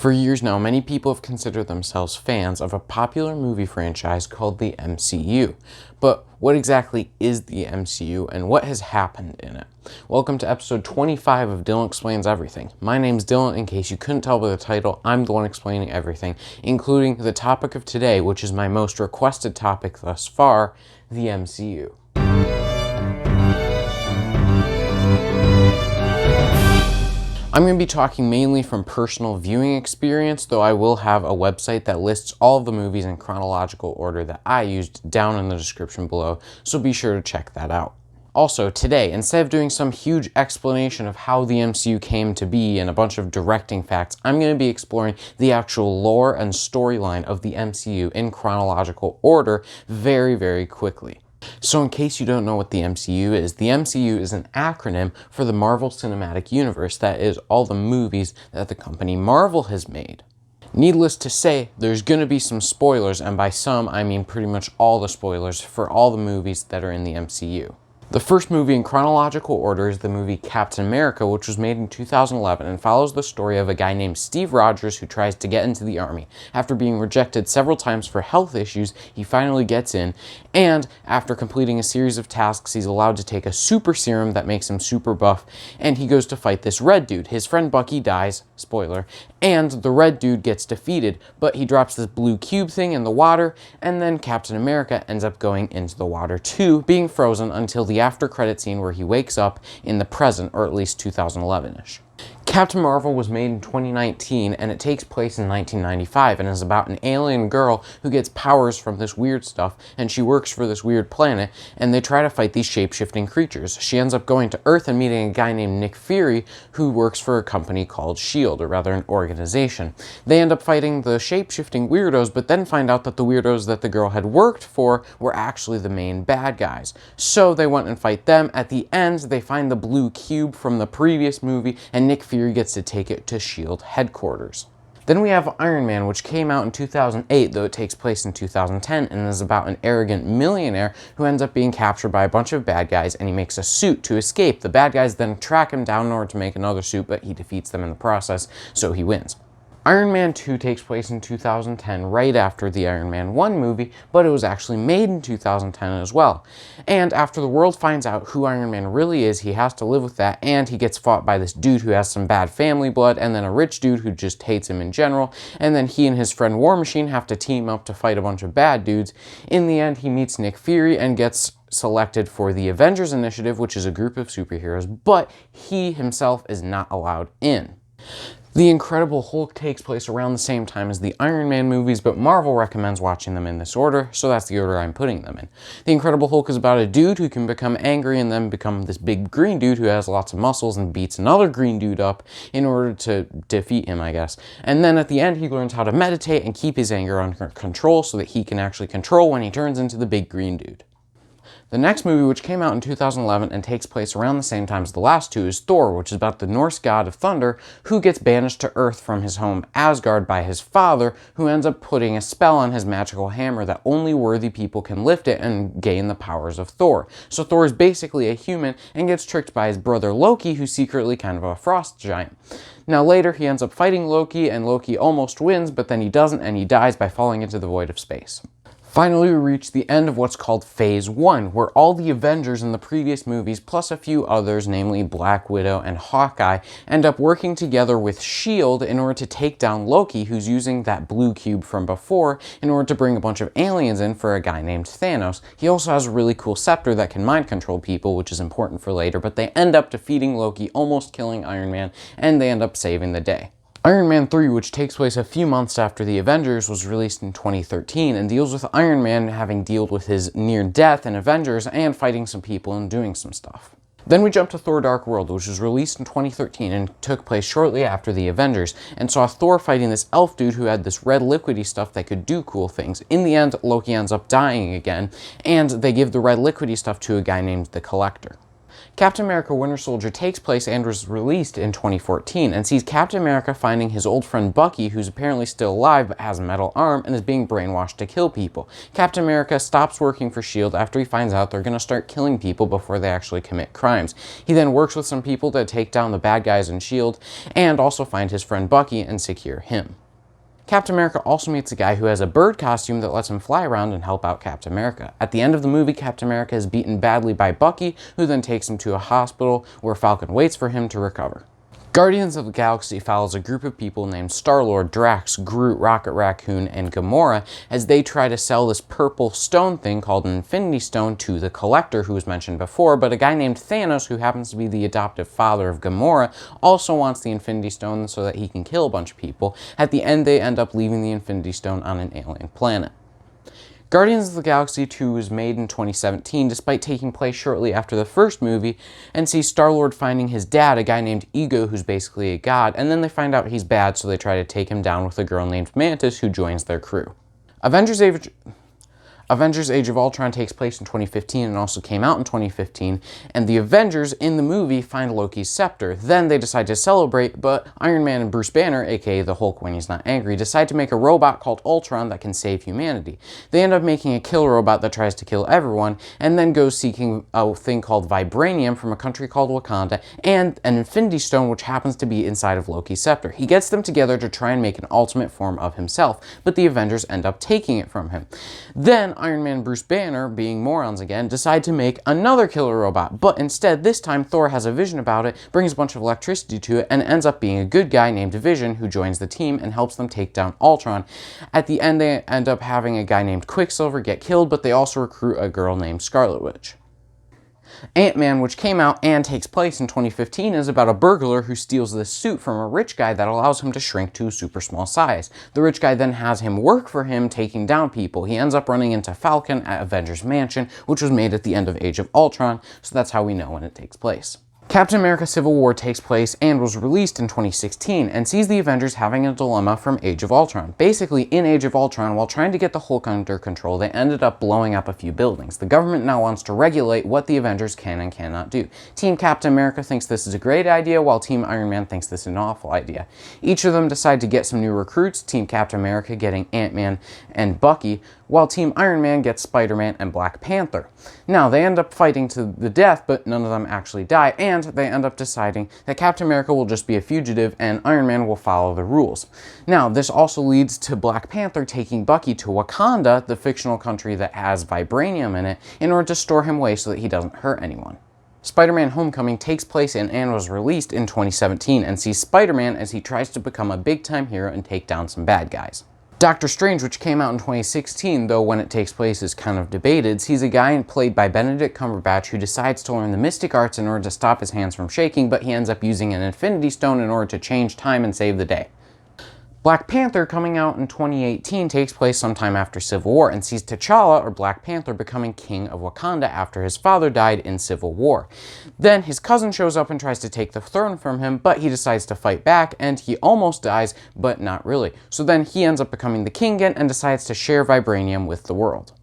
For years now, many people have considered themselves fans of a popular movie franchise called the MCU. But what exactly is the MCU and what has happened in it? Welcome to episode 25 of Dyllon Explains Everything. My name's Dylan. In case you couldn't tell by the title, I'm the one explaining everything, including the topic of today, which is my most requested topic thus far, the MCU. I'm going to be talking mainly from personal viewing experience, though I will have a website that lists all of the movies in chronological order that I used down in the description below, so be sure to check that out. Also, today, instead of doing some huge explanation of how the MCU came to be and a bunch of directing facts, I'm going to be exploring the actual lore and storyline of the MCU in chronological order very, very quickly. So in case you don't know what the MCU is an acronym for the Marvel Cinematic Universe. That is all the movies that the company Marvel has made. Needless to say, there's going to be some spoilers, and by some, I mean pretty much all the spoilers for all the movies that are in the MCU. The first movie in chronological order is the movie Captain America, which was made in 2011 and follows the story of a guy named Steve Rogers who tries to get into the army. After being rejected several times for health issues, he finally gets in, and after completing a series of tasks, he's allowed to take a super serum that makes him super buff, and he goes to fight this red dude. His friend Bucky dies, spoiler, and the red dude gets defeated, but he drops this blue cube thing in the water, and then Captain America ends up going into the water too, being frozen until the after credit scene where he wakes up in the present, or at least 2011-ish. Captain Marvel was made in 2019 and it takes place in 1995 and is about an alien girl who gets powers from this weird stuff, and she works for this weird planet, and they try to fight these shape-shifting creatures. She ends up going to Earth and meeting a guy named Nick Fury who works for a company called S.H.I.E.L.D., or rather an organization. They end up fighting the shape-shifting weirdos, but then find out that the weirdos that the girl had worked for were actually the main bad guys. So they went and fight them. At the end, they find the blue cube from the previous movie, and Nick Fury gets to take it to S.H.I.E.L.D. headquarters. Then we have Iron Man, which came out in 2008, though it takes place in 2010, and is about an arrogant millionaire who ends up being captured by a bunch of bad guys, and he makes a suit to escape. The bad guys then track him down in order to make another suit, but he defeats them in the process, so he wins. Iron Man 2 takes place in 2010, right after the Iron Man 1 movie, but it was actually made in 2010 as well. And after the world finds out who Iron Man really is, he has to live with that, and he gets fought by this dude who has some bad family blood, and then a rich dude who just hates him in general, and then he and his friend War Machine have to team up to fight a bunch of bad dudes. In the end, he meets Nick Fury and gets selected for the Avengers initiative, which is a group of superheroes, but he himself is not allowed in. The Incredible Hulk takes place around the same time as the Iron Man movies, but Marvel recommends watching them in this order, so that's the order I'm putting them in. The Incredible Hulk is about a dude who can become angry and then become this big green dude who has lots of muscles and beats another green dude up in order to defeat him, I guess. And then at the end, he learns how to meditate and keep his anger under control so that he can actually control when he turns into the big green dude. The next movie, which came out in 2011 and takes place around the same time as the last two, is Thor, which is about the Norse god of thunder who gets banished to Earth from his home Asgard by his father, who ends up putting a spell on his magical hammer that only worthy people can lift it and gain the powers of Thor. So Thor is basically a human and gets tricked by his brother Loki, who's secretly kind of a frost giant. Now later, he ends up fighting Loki, and Loki almost wins, but then he doesn't, and he dies by falling into the void of space. Finally, we reach the end of what's called Phase 1, where all the Avengers in the previous movies, plus a few others, namely Black Widow and Hawkeye, end up working together with S.H.I.E.L.D. in order to take down Loki, who's using that blue cube from before, in order to bring a bunch of aliens in for a guy named Thanos. He also has a really cool scepter that can mind control people, which is important for later, but they end up defeating Loki, almost killing Iron Man, and they end up saving the day. Iron Man 3, which takes place a few months after the Avengers, was released in 2013 and deals with Iron Man having dealt with his near death in Avengers and fighting some people and doing some stuff. Then we jump to Thor Dark World, which was released in 2013 and took place shortly after the Avengers, and saw Thor fighting this elf dude who had this red liquidy stuff that could do cool things. In the end, Loki ends up dying again, and they give the red liquidy stuff to a guy named the Collector. Captain America Winter Soldier takes place and was released in 2014 and sees Captain America finding his old friend Bucky, who's apparently still alive but has a metal arm and is being brainwashed to kill people. Captain America stops working for S.H.I.E.L.D. after he finds out they're going to start killing people before they actually commit crimes. He then works with some people to take down the bad guys in S.H.I.E.L.D. and also find his friend Bucky and secure him. Captain America also meets a guy who has a bird costume that lets him fly around and help out Captain America. At the end of the movie, Captain America is beaten badly by Bucky, who then takes him to a hospital where Falcon waits for him to recover. Guardians of the Galaxy follows a group of people named Star-Lord, Drax, Groot, Rocket Raccoon, and Gamora as they try to sell this purple stone thing called an Infinity Stone to the Collector, who was mentioned before, but a guy named Thanos, who happens to be the adoptive father of Gamora, also wants the Infinity Stone so that he can kill a bunch of people. At the end, they end up leaving the Infinity Stone on an alien planet. Guardians of the Galaxy 2 was made in 2017 despite taking place shortly after the first movie, and sees Star-Lord finding his dad, a guy named Ego who's basically a god, and then they find out he's bad, so they try to take him down with a girl named Mantis who joins their crew. Avengers Age of Ultron takes place in 2015 and also came out in 2015, and the Avengers in the movie find Loki's scepter. Then they decide to celebrate, but Iron Man and Bruce Banner, aka the Hulk when he's not angry, decide to make a robot called Ultron that can save humanity. They end up making a killer robot that tries to kill everyone, and then goes seeking a thing called vibranium from a country called Wakanda, and an Infinity Stone which happens to be inside of Loki's scepter. He gets them together to try and make an ultimate form of himself, but the Avengers end up taking it from him. Then Iron Man and Bruce Banner, being morons again, decide to make another killer robot, but instead this time Thor has a vision about it, brings a bunch of electricity to it, and ends up being a good guy named Vision who joins the team and helps them take down Ultron. At the end they end up having a guy named Quicksilver get killed, but they also recruit a girl named Scarlet Witch. Ant-Man, which came out and takes place in 2015, is about a burglar who steals this suit from a rich guy that allows him to shrink to a super small size. The rich guy then has him work for him, taking down people. He ends up running into Falcon at Avengers Mansion, which was made at the end of Age of Ultron, so that's how we know when it takes place. Captain America Civil War takes place and was released in 2016 and sees the Avengers having a dilemma from Age of Ultron. Basically, in Age of Ultron, while trying to get the Hulk under control, they ended up blowing up a few buildings. The government now wants to regulate what the Avengers can and cannot do. Team Captain America thinks this is a great idea, while Team Iron Man thinks this is an awful idea. Each of them decide to get some new recruits, Team Captain America getting Ant-Man and Bucky, while Team Iron Man gets Spider-Man and Black Panther. Now, they end up fighting to the death, but none of them actually die, and they end up deciding that Captain America will just be a fugitive and Iron Man will follow the rules. Now, this also leads to Black Panther taking Bucky to Wakanda, the fictional country that has vibranium in it, in order to store him away so that he doesn't hurt anyone. Spider-Man Homecoming takes place in and was released in 2017 and sees Spider-Man as he tries to become a big-time hero and take down some bad guys. Doctor Strange, which came out in 2016, though when it takes place is kind of debated, sees a guy played by Benedict Cumberbatch who decides to learn the mystic arts in order to stop his hands from shaking, but he ends up using an Infinity Stone in order to change time and save the day. Black Panther, coming out in 2018, takes place sometime after Civil War and sees T'Challa, or Black Panther, becoming king of Wakanda after his father died in Civil War. Then his cousin shows up and tries to take the throne from him, but he decides to fight back, and he almost dies, but not really. So then he ends up becoming the king again and decides to share vibranium with the world.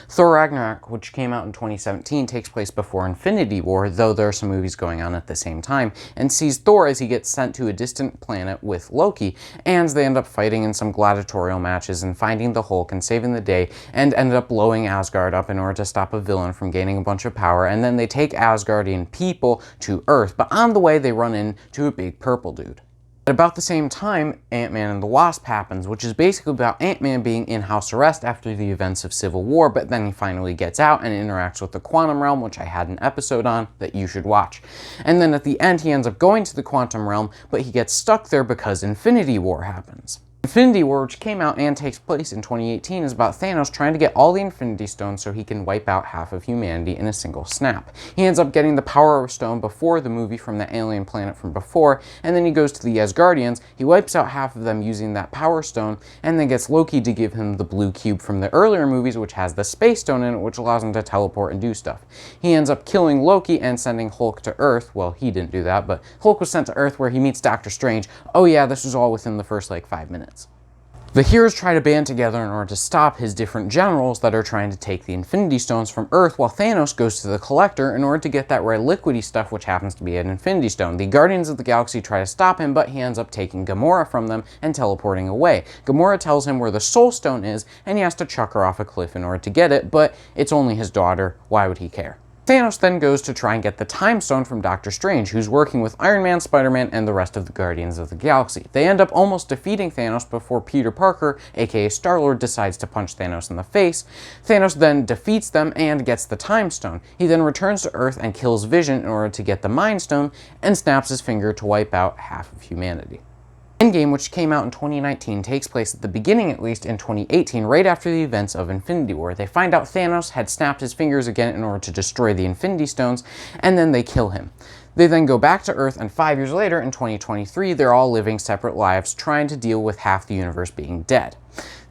Thor Ragnarok, which came out in 2017, takes place before Infinity War, though there are some movies going on at the same time, and sees Thor as he gets sent to a distant planet with Loki, and they end up fighting in some gladiatorial matches and finding the Hulk and saving the day, and ended up blowing Asgard up in order to stop a villain from gaining a bunch of power, and then they take Asgardian people to Earth, but on the way they run into a big purple dude. At about the same time, Ant-Man and the Wasp happens, which is basically about Ant-Man being in house arrest after the events of Civil War, but then he finally gets out and interacts with the Quantum Realm, which I had an episode on that you should watch. And then at the end, he ends up going to the Quantum Realm, but he gets stuck there because Infinity War happens. Infinity War, which came out and takes place in 2018, is about Thanos trying to get all the Infinity Stones so he can wipe out half of humanity in a single snap. He ends up getting the Power Stone before the movie from the alien planet from before, and then he goes to the Asgardians, he wipes out half of them using that Power Stone, and then gets Loki to give him the blue cube from the earlier movies, which has the Space Stone in it, which allows him to teleport and do stuff. He ends up killing Loki and sending Hulk to Earth. Well, he didn't do that, but Hulk was sent to Earth where he meets Doctor Strange. Oh yeah, this was all within the first, 5 minutes. The heroes try to band together in order to stop his different generals that are trying to take the Infinity Stones from Earth, while Thanos goes to the Collector in order to get that red liquidy stuff, which happens to be an Infinity Stone. The Guardians of the Galaxy try to stop him, but he ends up taking Gamora from them and teleporting away. Gamora tells him where the Soul Stone is, and he has to chuck her off a cliff in order to get it, but it's only his daughter. Why would he care? Thanos then goes to try and get the Time Stone from Doctor Strange, who's working with Iron Man, Spider-Man, and the rest of the Guardians of the Galaxy. They end up almost defeating Thanos before Peter Parker, aka Star-Lord, decides to punch Thanos in the face. Thanos then defeats them and gets the Time Stone. He then returns to Earth and kills Vision in order to get the Mind Stone and snaps his finger to wipe out half of humanity. Endgame, which came out in 2019, takes place at the beginning, at least, in 2018, right after the events of Infinity War. They find out Thanos had snapped his fingers again in order to destroy the Infinity Stones, and then they kill him. They then go back to Earth, and 5 years later, in 2023, they're all living separate lives, trying to deal with half the universe being dead.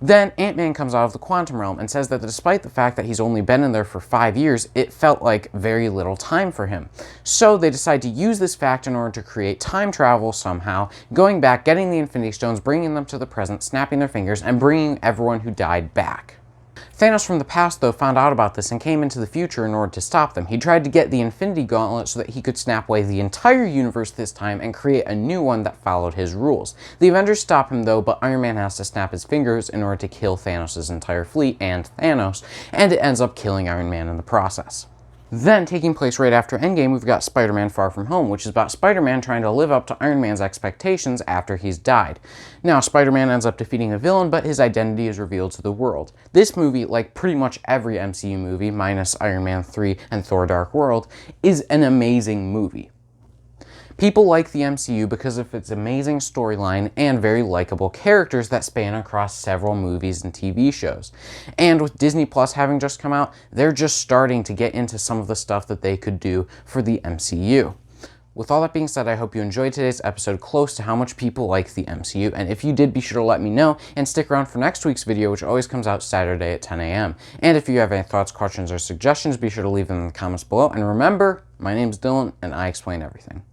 Then Ant-Man comes out of the quantum realm and says that despite the fact that he's only been in there for 5 years, it felt like very little time for him. So they decide to use this fact in order to create time travel somehow, going back, getting the Infinity Stones, bringing them to the present, snapping their fingers, and bringing everyone who died back. Thanos from the past, though, found out about this and came into the future in order to stop them. He tried to get the Infinity Gauntlet so that he could snap away the entire universe this time and create a new one that followed his rules. The Avengers stop him, though, but Iron Man has to snap his fingers in order to kill Thanos' entire fleet and Thanos, and it ends up killing Iron Man in the process. Then, taking place right after Endgame, we've got Spider-Man Far From Home, which is about Spider-Man trying to live up to Iron Man's expectations after he's died. Now, Spider-Man ends up defeating a villain, but his identity is revealed to the world. This movie, like pretty much every MCU movie, minus Iron Man 3 and Thor Dark World, is an amazing movie. People like the MCU because of its amazing storyline and very likable characters that span across several movies and TV shows. And with Disney Plus having just come out, they're just starting to get into some of the stuff that they could do for the MCU. With all that being said, I hope you enjoyed today's episode close to how much people like the MCU, and if you did, be sure to let me know, and stick around for next week's video, which always comes out Saturday at 10 a.m. And if you have any thoughts, questions, or suggestions, be sure to leave them in the comments below, and remember, my name's Dylan, and I explain everything.